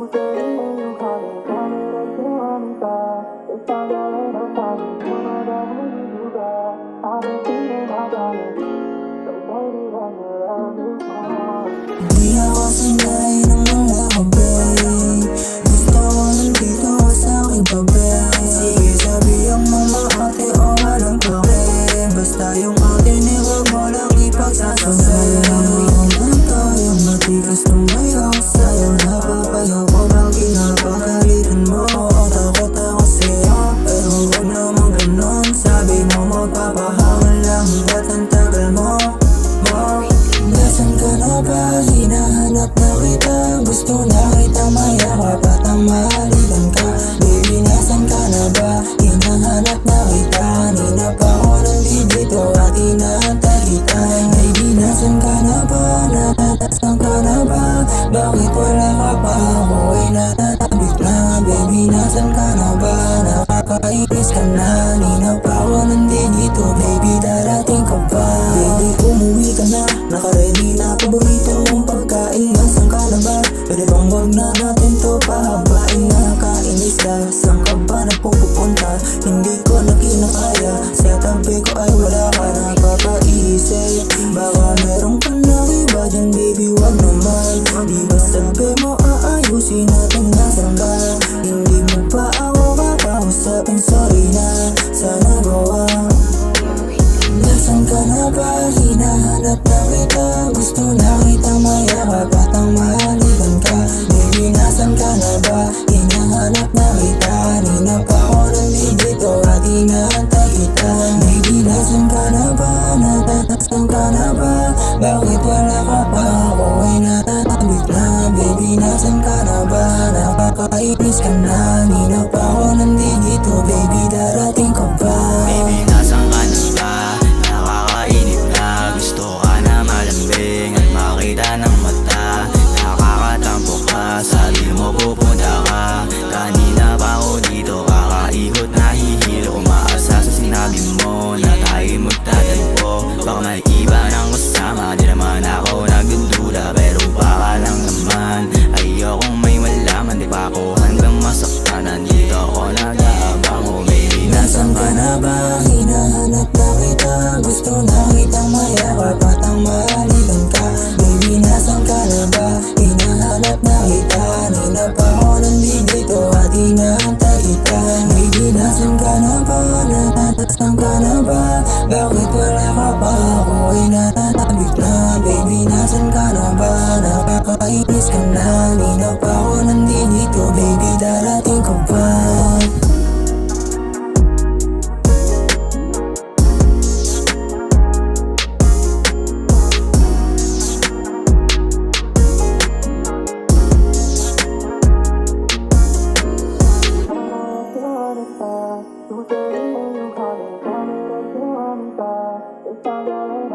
Di ako sanay ng mga kabay. Gusto ko nandito ka sa'king pabay. Sige sabihan mo maate o walang pake. Basta yung atin eh wag mo lang ipagsasabay. Naman tayo matigas tumayo sa'yo. Napapayo ko bang kinapagalitan mo? O takot ako sa'yo pero huwag naman ganon. Sabi mo magpapahaman lang ba't ang tagal mo? Nasaan ka na ba? Hinahanap na kita. Gusto na kitang mayakap at ang mahalikan ka. Baby, nasaan ka na ba? Hinahanap na kita. Kanina pa ako nandito at hinahantay kita. Baby, nasaan ka na ba? Nasaan ka na ba? Bakit wala ka pa? Ako ay natatapik na. Baby, nasaan ka na ba? Nakakainis ka na. Kanina pa ako nandito. Baby, darating ka pa. Baby, umuwi ka na. Naka-ready na paborito mong pagkain. Nasaan ka na ba? Pwede bang wag na natin to pahabain? Nakakainis ka. Saan ka ba napupunta? Hindi ko na kinakaya. Sa tabi ko ay wala ka. Napapaisip baka meron ka na iba dyan. Baby, wag naman. Di ba sabi mo aayusin natin? Nasaan ka? Hindi mo pa ako kakausapin. Sorry na sa nagawa. Nasaan ka na ba? Hinahanap na kita. Gusto na kitang mayakap at ang mahalikan ka. Baby, nasaan ka na ba? Hinahanap na kita. Kanina pa ako nandito at hinahantay kita. Baby, nasaan ka na ba? Nasaan ka na ba? Bakit wala ka pa? Ako ay natatabik na. Baby, nasaan ka na ba? Nakakainis ka na. Kanina pa ako nandito. Baby, darating ka pa. Baby, nasaan ka na ba? Nakakainip na. Gusto ka na malambing at makita ng mata. Nakakatampo ka, sabi mo pupunta ka. Kanina pa ako dito, kakaikot nahihilo. Umaasa sa sinabi mo na tayo magtatagpo. Baka may iba ng kasama, di naman ako nagdududa. Pero baka lang naman, ayokong may malaman. Di pa ako hanggang masaktan, nandito ako nag-aabang. Oh baby, nasaan ka na ba? Hinahanap na kita. Gusto na kitang mayakap at ang mahalikan ka. Baby, nasaan ka na ba? Hinahanap na kita. Kanina pa ako nandito at hinahantay kita. Baby, nasaan ka na ba? Nasaan ka na ba? Bakit wala ka pa? Ako ay natatabik na. Baby, nasaan ka na ba? Nakakainis ka na. Kanina pa ako nandito. Baby, darating ka pa. You say you call me, tell me that you want me back. It's all that